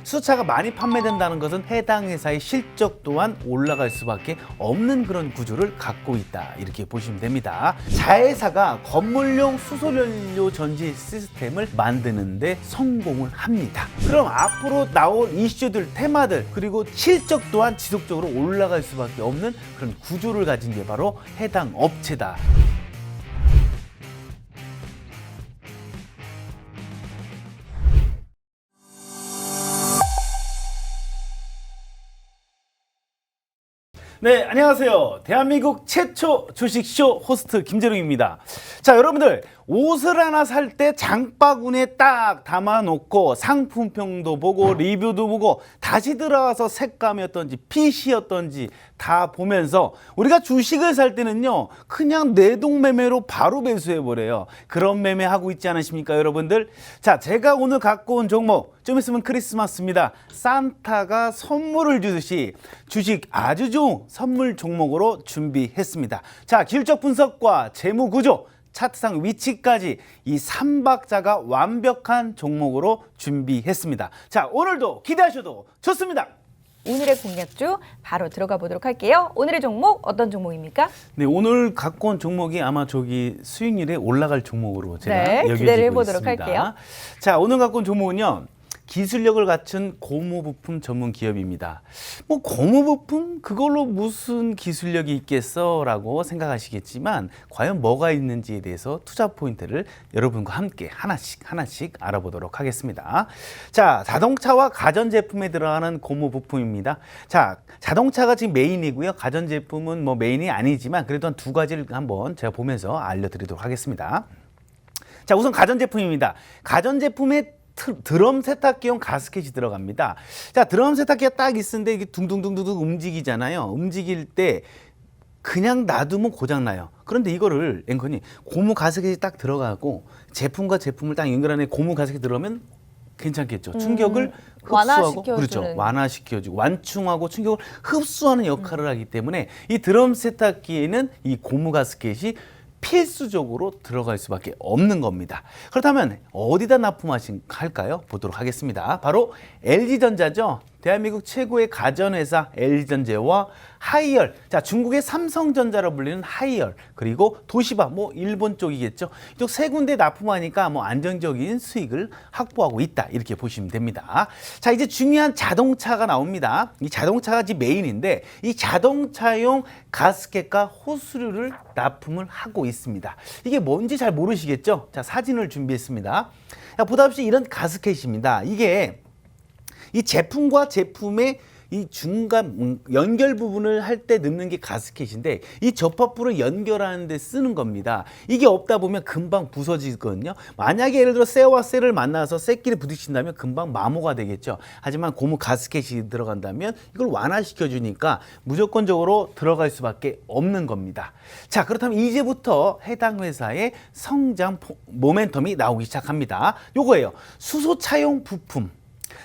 수소차가 많이 판매된다는 것은 해당 회사의 실적 또한 올라갈 수밖에 없는 그런 구조를 갖고 있다, 이렇게 보시면 됩니다. 자회사가 건물용 수소연료 전지 시스템을 만드는데 성공을 합니다. 그럼 앞으로 나올 이슈들, 테마들, 그리고 실적 또한 지속적으로 올라갈 수밖에 없는 그런 구조를 가진 게 바로 해당 업체다. 네, 안녕하세요. 대한민국 최초 주식쇼 호스트 김재룡입니다. 자, 여러분들 옷을 하나 살 때 장바구니에 딱 담아놓고 상품평도 보고 리뷰도 보고 다시 들어가서 색감이 어떤지 핏이 다 보면서 우리가 주식을 살 때는요, 그냥 내동매매로 바로 매수해버려요. 그런 매매하고 있지 않으십니까, 여러분들? 자, 제가 오늘 갖고 온 종목, 좀 있으면 크리스마스입니다. 산타가 선물을 주듯이 주식 아주 좋은 선물 종목으로 준비했습니다. 자, 기술적 분석과 재무 구조, 차트상 위치까지 이 3박자가 완벽한 종목으로 준비했습니다. 자, 오늘도 기대하셔도 좋습니다. 오늘의 공략주 바로 들어가 보도록 할게요. 오늘의 종목 어떤 종목입니까? 네, 오늘 갖고 온 종목이 아마 수익률에 올라갈 종목으로 제가 여겨지고 기대를 해보도록 있습니다. 할게요. 자, 오늘 갖고 온 종목은요, 기술력을 갖춘 고무부품 전문 기업입니다. 뭐 고무부품 그걸로 무슨 기술력이 있겠어 라고 생각하시겠지만 과연 뭐가 있는지에 대해서 투자 포인트를 여러분과 함께 하나씩 알아보도록 하겠습니다. 자, 자동차와 가전제품에 들어가는 고무부품입니다. 자, 자동차가 지금 메인이고요. 가전제품은 뭐 메인이 아니지만 그래도 한 두 가지를 한번 제가 보면서 알려드리도록 하겠습니다. 자, 우선 가전제품입니다. 가전제품의 드럼 세탁기용 가스켓이 들어갑니다. 자, 드럼 세탁기가 딱 있는데 이게 둥둥둥둥 움직이잖아요. 움직일 때 그냥 놔두면 고장나요. 그런데 이거를 앵커니 고무 가스켓이 딱 들어가고 제품과 제품을 딱 연결하는 고무 가스켓이 들어가면 괜찮겠죠. 충격을 흡수하고, 그렇죠, 완화시켜주고 완충하고 충격을 흡수하는 역할을 하기 때문에 이 드럼 세탁기에는 이 고무 가스켓이 필수적으로 들어갈 수밖에 없는 겁니다. 그렇다면 어디다 납품할까요? 보도록 하겠습니다. 바로 LG전자죠. 대한민국 최고의 가전회사 LG전자와 하이얼, 자, 중국의 삼성전자로 불리는 하이얼, 그리고 도시바, 뭐 일본 쪽이겠죠. 이쪽 세 군데 납품하니까 뭐 안정적인 수익을 확보하고 있다, 이렇게 보시면 됩니다. 자, 이제 중요한 자동차가 나옵니다. 이 자동차가 지금 메인인데 이 자동차용 가스켓과 호스류를 납품을 하고 있습니다. 이게 뭔지 잘 모르시겠죠? 자, 사진을 준비했습니다. 자, 보다시피 이런 가스켓입니다. 이게 이 제품과 제품의 이 중간 연결 부분을 할 때 넣는 게 가스켓인데 이 접합부를 연결하는 데 쓰는 겁니다. 이게 없다 보면 금방 부서지거든요. 만약에 예를 들어 쇠와 쇠를 만나서 쇠끼리 부딪힌다면 금방 마모가 되겠죠. 하지만 고무 가스켓이 들어간다면 이걸 완화시켜 주니까 무조건적으로 들어갈 수밖에 없는 겁니다. 자, 그렇다면 이제부터 해당 회사의 성장 모멘텀이 나오기 시작합니다. 요거예요. 수소차용 부품.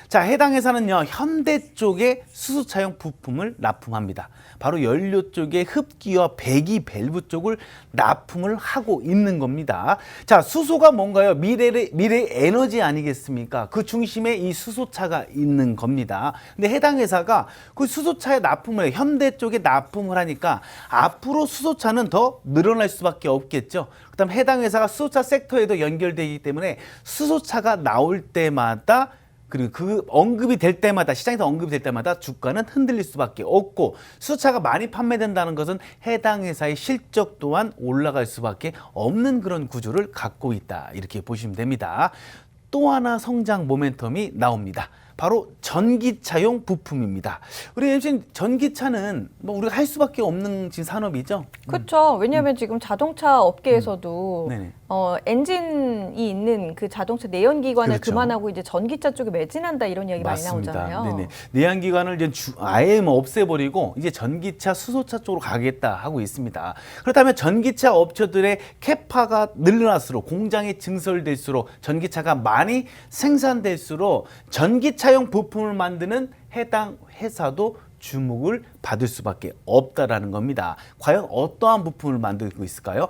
자, 해당 회사는요, 현대 쪽에 수소차용 부품을 납품합니다. 바로 연료 쪽에 흡기와 배기 밸브 쪽을 납품을 하고 있는 겁니다. 자, 수소가 뭔가요? 미래의 에너지 아니겠습니까? 그 중심에 이 수소차가 있는 겁니다. 근데 해당 회사가 그 수소차에 납품을 해요. 현대 쪽에 납품을 하니까 앞으로 수소차는 더 늘어날 수밖에 없겠죠. 그다음 해당 회사가 수소차 섹터에도 연결되기 때문에 수소차가 나올 때마다, 그리고 그 언급이 될 때마다, 시장에서 언급이 될 때마다 주가는 흔들릴 수밖에 없고, 수소차가 많이 판매된다는 것은 해당 회사의 실적 또한 올라갈 수밖에 없는 그런 구조를 갖고 있다, 이렇게 보시면 됩니다. 또 하나 성장 모멘텀이 나옵니다. 바로 전기차용 부품입니다. 우리 MC, 전기차는 뭐 우리가 할 수밖에 없는 지금 산업이죠. 그렇죠. 왜냐하면 지금 자동차 업계에서도 네네. 엔진이 있는 그 자동차 내연기관을 그렇죠. 그만하고 이제 전기차 쪽에 매진한다, 이런 이야기 맞습니다. 많이 나오잖아요. 네네. 내연기관을 이제 아예 뭐 없애버리고 이제 전기차, 수소차 쪽으로 가겠다 하고 있습니다. 그렇다면 전기차 업체들의 캐파가 늘어날수록, 공장이 증설될수록, 전기차가 많이 생산될수록 전기차용 부품을 만드는 해당 회사도 주목을 받을 수밖에 없다라는 겁니다. 과연 어떠한 부품을 만들고 있을까요?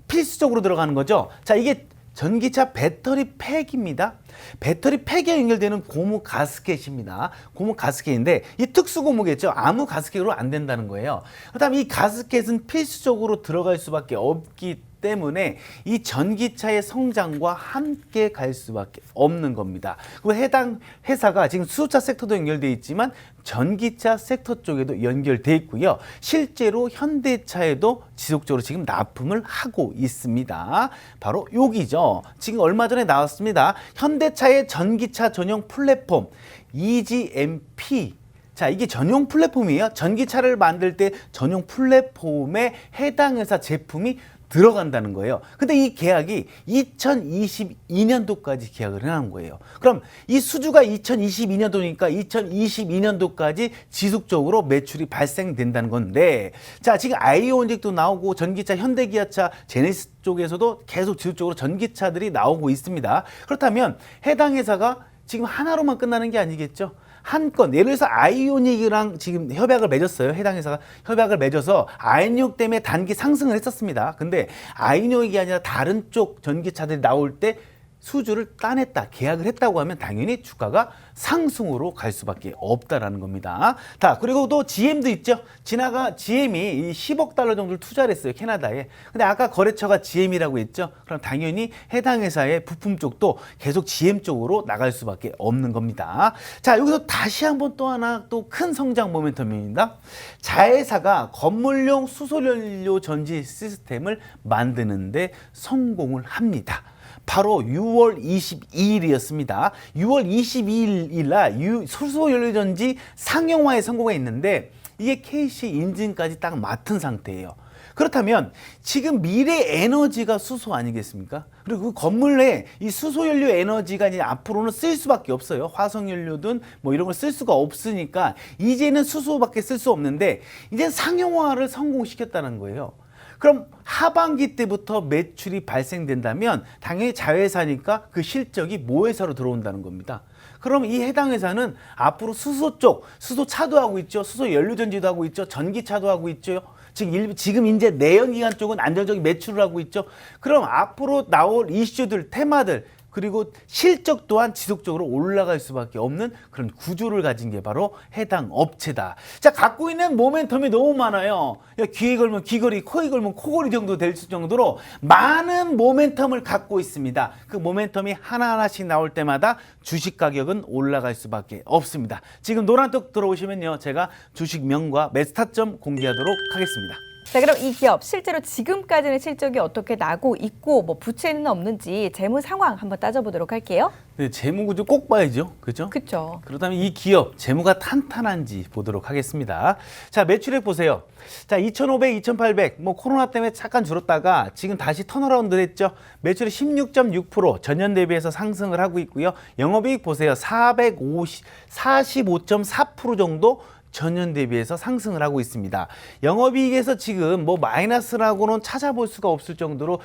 필수적으로 들어가는 거죠. 자, 이게 전기차 배터리 팩입니다. 배터리 팩에 연결되는 고무 가스켓입니다. 고무 가스켓인데 이 특수 고무겠죠. 아무 가스켓으로 안 된다는 거예요. 그다음에 이 가스켓은 필수적으로 들어갈 수밖에 없기 때문에 이 전기차의 성장과 함께 갈 수밖에 없는 겁니다. 그리고 해당 회사가 지금 수소차 섹터도 연결돼 있지만 전기차 섹터 쪽에도 연결돼 있고요. 실제로 현대차에도 지속적으로 지금 납품을 하고 있습니다. 바로 여기죠. 지금 얼마 전에 나왔습니다. 현대차의 전기차 전용 플랫폼 EGMP. 자, 이게 전용 플랫폼이에요. 전기차를 만들 때 전용 플랫폼에 해당 회사 제품이 들어간다는 거예요. 근데 이 계약이 2022년도까지 계약을 해놓은 거예요. 그럼 이 수주가 2022년도니까 2022년도까지 지속적으로 매출이 발생된다는 건데, 자, 지금 아이오닉도 나오고 전기차 현대기아차 제네시스 쪽에서도 계속 지속적으로 전기차들이 나오고 있습니다. 그렇다면 해당 회사가 지금 하나로만 끝나는 게 아니겠죠? 한 건, 예를 들어서 아이오닉이랑 지금 협약을 맺었어요. 해당 회사가 협약을 맺어서 아이오닉 때문에 단기 상승을 했었습니다. 근데 아이오닉이 아니라 다른 쪽 전기차들이 나올 때 수주를 따냈다, 계약을 했다고 하면 당연히 주가가 상승으로 갈 수밖에 없다라는 겁니다. 자, 그리고 또 GM도 있죠. GM이 이 10억 달러 정도를 투자를 했어요, 캐나다에. 근데 아까 거래처가 GM이라고 했죠. 그럼 당연히 해당 회사의 부품 쪽도 계속 GM 쪽으로 나갈 수밖에 없는 겁니다. 자, 여기서 다시 한번 또 하나 또 큰 성장 모멘텀입니다. 자회사가 건물용 수소연료 전지 시스템을 만드는데 성공을 합니다. 바로 6월 22일이었습니다. 6월 22일 날 수소연료전지 상용화에 성공했는데 이게 KC 인증까지 딱 맡은 상태예요. 그렇다면 지금 미래 에너지가 수소 아니겠습니까? 그리고 그 건물에 이 수소연료 에너지가 이제 앞으로는 쓸 수밖에 없어요. 화석연료든 뭐 이런 걸 쓸 수가 없으니까 이제는 수소밖에 쓸 수 없는데 이제 상용화를 성공시켰다는 거예요. 그럼 하반기 때부터 매출이 발생된다면 당연히 자회사니까 그 실적이 모회사로 들어온다는 겁니다. 그럼 이 해당 회사는 앞으로 수소 쪽, 수소차도 하고 있죠. 수소 연료전지도 하고 있죠. 전기차도 하고 있죠. 지금 이제 내연기관 쪽은 안정적인 매출을 하고 있죠. 그럼 앞으로 나올 이슈들, 테마들, 그리고 실적 또한 지속적으로 올라갈 수밖에 없는 그런 구조를 가진 게 바로 해당 업체다. 자, 갖고 있는 모멘텀이 너무 많아요. 귀에 걸면 귀걸이, 코에 걸면 코걸이 정도 될 정도로 많은 모멘텀을 갖고 있습니다. 그 모멘텀이 하나하나씩 나올 때마다 주식 가격은 올라갈 수밖에 없습니다. 지금 노란톡 들어오시면요, 제가 주식명과 매수타점 공개하도록 하겠습니다. 자, 그럼 이 기업 실제로 지금까지는 실적이 어떻게 나고 있고 뭐 부채는 없는지 재무 상황 한번 따져보도록 할게요. 네, 재무 구조 꼭 봐야죠. 그죠? 그렇죠. 그렇다면 이 기업 재무가 탄탄한지 보도록 하겠습니다. 자, 매출액 보세요. 자, 2,500, 2,800, 뭐 코로나 때문에 잠깐 줄었다가 지금 다시 턴어라운드를 했죠. 매출이 16.6% 전년 대비해서 상승을 하고 있고요. 영업이익 보세요. 45.4% 정도 전년 대비해서 상승을 하고 있습니다. 영업이익에서 지금 뭐 마이너스라고는 찾아볼 수가 없을 정도로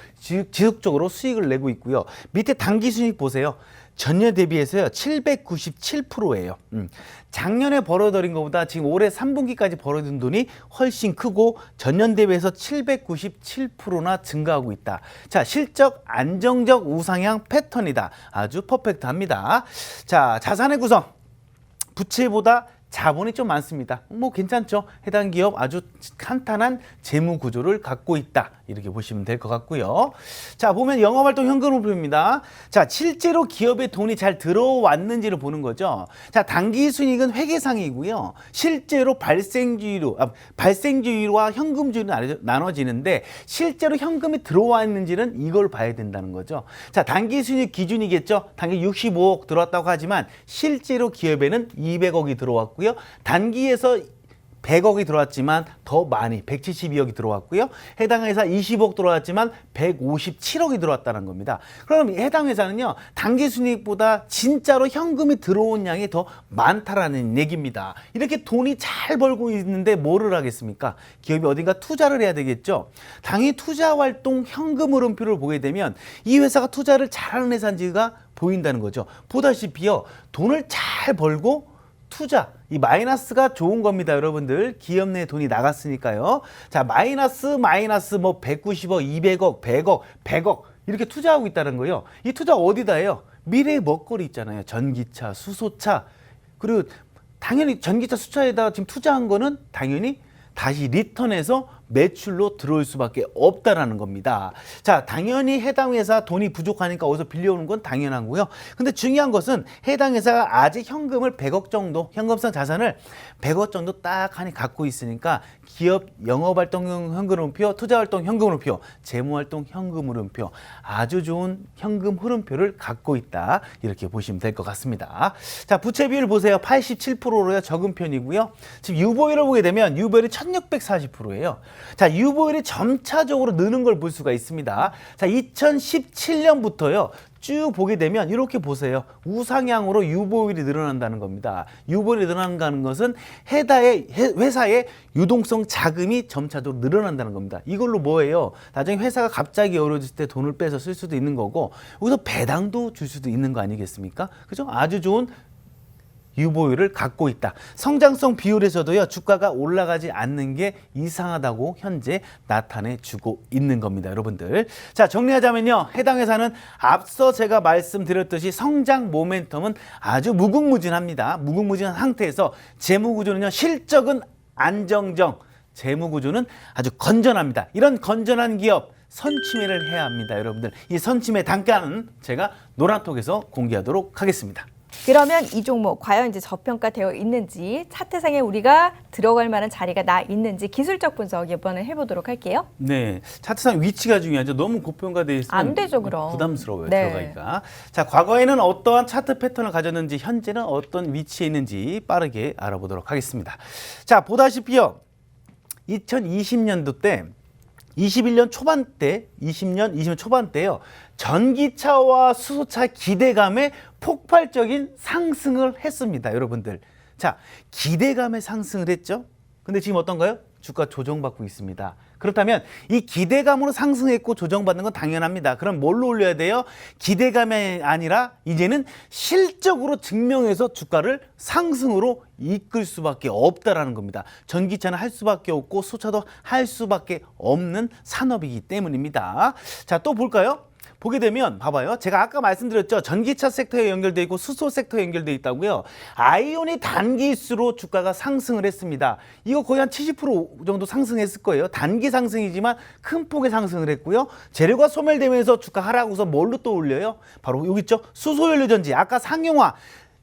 지속적으로 수익을 내고 있고요. 밑에 당기순이익 보세요. 전년 대비해서요 797%예요. 작년에 벌어들인 것보다 지금 올해 3분기까지 벌어든 돈이 훨씬 크고 전년 대비해서 797%나 증가하고 있다. 자, 실적 안정적 우상향 패턴이다. 아주 퍼펙트합니다. 자, 자산의 구성 부채보다 자본이 좀 많습니다. 뭐 괜찮죠? 해당 기업 아주 탄탄한 재무 구조를 갖고 있다. 이렇게 보시면 될 것 같고요. 자, 보면 영업활동 현금흐름입니다. 자, 실제로 기업에 돈이 잘 들어왔는지를 보는 거죠. 자, 당기순이익은 회계상이고요. 실제로 발생주의와 현금주의로 나눠지는데 실제로 현금이 들어왔는지는 이걸 봐야 된다는 거죠. 자, 당기순이익 기준이겠죠. 당기 65억 들어왔다고 하지만 실제로 기업에는 200억이 들어왔고요. 단기에서 100억이 들어왔지만 더 많이 172억이 들어왔고요. 해당 회사 20억 들어왔지만 157억이 들어왔다는 겁니다. 그럼 해당 회사는요, 당기순이익보다 진짜로 현금이 들어온 양이 더 많다라는 얘기입니다. 이렇게 돈이 잘 벌고 있는데 뭐를 하겠습니까? 기업이 어딘가 투자를 해야 되겠죠. 당연히 투자활동 현금 흐름표를 보게 되면 이 회사가 투자를 잘하는 회사인지가 보인다는 거죠. 보다시피요, 돈을 잘 벌고 투자, 이 마이너스가 좋은 겁니다, 여러분들. 기업 내 돈이 나갔으니까요. 자, 마이너스 뭐 190억, 200억, 100억, 100억 이렇게 투자하고 있다는 거예요. 이 투자 어디다 해요? 미래의 먹거리 있잖아요. 전기차, 수소차. 그리고 당연히 전기차, 수차에다 지금 투자한 거는 당연히 다시 리턴해서 매출로 들어올 수밖에 없다라는 겁니다. 자, 당연히 해당 회사 돈이 부족하니까 어디서 빌려오는 건 당연하고요. 근데 중요한 것은 해당 회사가 아직 현금을 100억 정도, 현금성 자산을 100억 정도 딱 하니 갖고 있으니까 기업 영업활동 현금흐름표, 투자활동 현금흐름표, 재무활동 현금흐름표, 아주 좋은 현금 흐름표를 갖고 있다. 이렇게 보시면 될 것 같습니다. 자, 부채 비율 보세요. 87%로요. 적은 편이고요. 지금 유보율을 보게 되면 유보율이 1640%예요. 자, 유보율이 점차적으로 느는 걸 볼 수가 있습니다. 자, 2017년부터요. 쭉 보게 되면 이렇게 보세요. 우상향으로 유보율이 늘어난다는 겁니다. 유보율이 늘어난다는 것은 회사의 유동성 자금이 점차적으로 늘어난다는 겁니다. 이걸로 뭐예요? 나중에 회사가 갑자기 어려워질 때 돈을 빼서 쓸 수도 있는 거고 여기서 배당도 줄 수도 있는 거 아니겠습니까? 그죠? 아주 좋은 유보율을 갖고 있다. 성장성 비율에서도요, 주가가 올라가지 않는 게 이상하다고 현재 나타내주고 있는 겁니다, 여러분들. 자, 정리하자면요, 해당 회사는 앞서 제가 말씀드렸듯이 성장 모멘텀은 아주 무궁무진합니다. 무궁무진한 상태에서 재무구조는요, 실적은 안정적, 재무구조는 아주 건전합니다. 이런 건전한 기업, 선취매를 해야 합니다, 여러분들. 이 선취매 단가는 제가 노란톡에서 공개하도록 하겠습니다. 그러면 이 종목 과연 이제 저평가되어 있는지 차트상에 우리가 들어갈 만한 자리가 나 있는지 기술적 분석 이번에 해보도록 할게요. 네, 차트상 위치가 중요하죠. 너무 고평가되어 있으면 안 되죠, 그럼. 부담스러워요, 네. 들어가기가. 자, 과거에는 어떠한 차트 패턴을 가졌는지, 현재는 어떤 위치에 있는지 빠르게 알아보도록 하겠습니다. 자, 보다시피요, 2020년도 때 21년 초반대, 20년 초반대요. 전기차와 수소차 기대감에 폭발적인 상승을 했습니다, 여러분들. 자, 기대감에 상승을 했죠. 근데 지금 어떤가요? 주가 조정받고 있습니다. 그렇다면 이 기대감으로 상승했고 조정받는 건 당연합니다. 그럼 뭘로 올려야 돼요? 기대감이 아니라 이제는 실적으로 증명해서 주가를 상승으로 이끌 수밖에 없다라는 겁니다. 전기차는 할 수밖에 없고 수차도 할 수밖에 없는 산업이기 때문입니다. 자, 또 볼까요? 보게 되면 봐봐요. 제가 아까 말씀드렸죠. 전기차 섹터에 연결되어 있고 수소 섹터에 연결되어 있다고요. 아이온이 단기수로 주가가 상승을 했습니다. 이거 거의 한 70% 정도 상승했을 거예요. 단기 상승이지만 큰 폭의 상승을 했고요. 재료가 소멸되면서 주가 하락하고서 뭘로 또 올려요? 바로 여기 있죠. 수소연료전지. 아까 상용화.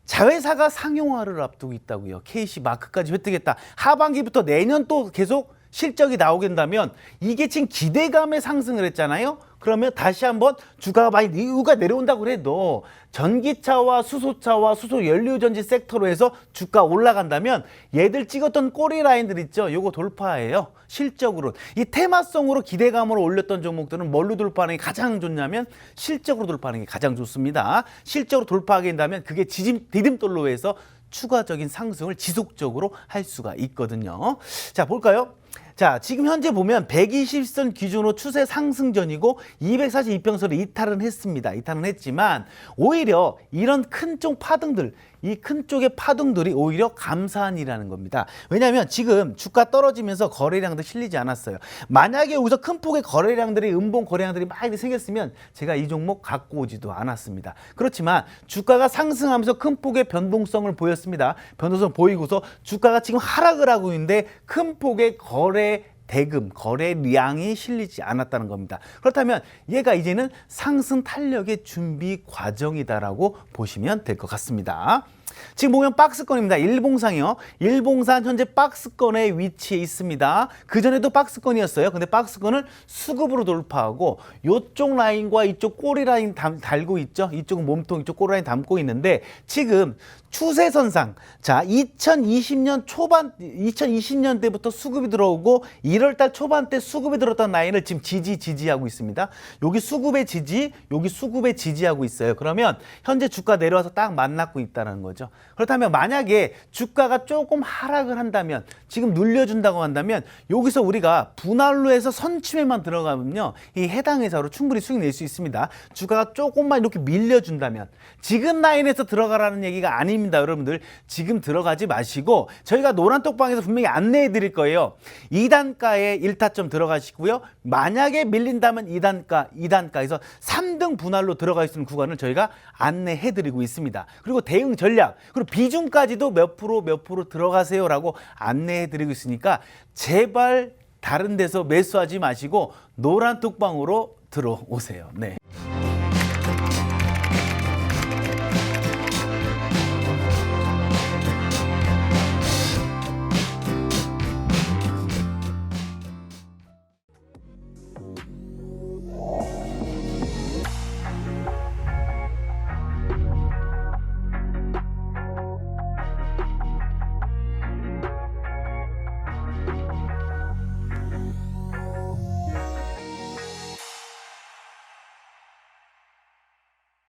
자회사가 상용화를 앞두고 있다고요. KC 마크까지 획득했다. 하반기부터 내년 또 계속 실적이 나오겠다면 이게 지금 기대감에 상승을 했잖아요. 그러면 다시 한번 주가가 많이 이유가 내려온다고 해도 전기차와 수소차와 수소연료전지 섹터로 해서 주가 올라간다면 얘들 찍었던 꼬리 라인들 있죠. 요거 돌파예요. 실적으로. 이 테마성으로 기대감으로 올렸던 종목들은 뭘로 돌파하는 게 가장 좋냐면 실적으로 돌파하는 게 가장 좋습니다. 실적으로 돌파하게 된다면 그게 디딤돌로 해서 추가적인 상승을 지속적으로 할 수가 있거든요. 자, 볼까요? 자, 지금 현재 보면 120선 기준으로 추세 상승전이고 242평선을 이탈은 했습니다. 이탈은 했지만 오히려 이런 큰 쪽 파동들, 이 큰 쪽의 파동들이 오히려 감사한이라는 겁니다. 왜냐하면 지금 주가 떨어지면서 거래량도 실리지 않았어요. 만약에 여기서 큰 폭의 거래량들이 음봉 거래량들이 많이 생겼으면 제가 이 종목 갖고 오지도 않았습니다. 그렇지만 주가가 상승하면서 큰 폭의 변동성을 보였습니다. 변동성 보이고서 주가가 지금 하락을 하고 있는데 큰 폭의 대금, 거래량이 실리지 않았다는 겁니다. 그렇다면 얘가 이제는 상승 탄력의 준비 과정이다라고 보시면 될 것 같습니다. 지금 보면 박스권입니다. 일봉상이요. 일봉상 현재 박스권에 위치해 있습니다. 그전에도 박스권이었어요. 근데 박스권을 수급으로 돌파하고 이쪽 라인과 이쪽 꼬리 라인 달고 있죠. 이쪽은 몸통, 이쪽 꼬리 라인 담고 있는데 지금 추세선상, 자, 2020년 초반, 2020년대부터 수급이 들어오고 1월달 초반 때 수급이 들었던 라인을 지금 지지하고 있습니다. 여기 수급의 지지, 여기 수급의 지지하고 있어요. 그러면 현재 주가 내려와서 딱 만나고 있다는 거죠. 그렇다면 만약에 주가가 조금 하락을 한다면, 지금 눌려준다고 한다면 여기서 우리가 분할로 해서 선취매만 들어가면요, 이 해당 회사로 충분히 수익 낼 수 있습니다. 주가가 조금만 이렇게 밀려준다면, 지금 라인에서 들어가라는 얘기가 아닙니다. 아닙니다, 여러분들. 지금 들어가지 마시고 저희가 노란 톡방에서 분명히 안내해 드릴 거예요. 2단가에 1타점 들어가시고요. 만약에 밀린다면 2단가에서 3등 분할로 들어갈 수 있는 구간을 저희가 안내해 드리고 있습니다. 그리고 대응 전략, 그리고 비중까지도 몇 프로 들어가세요라고 안내해 드리고 있으니까 제발 다른 데서 매수하지 마시고 노란 톡방으로 들어오세요. 네.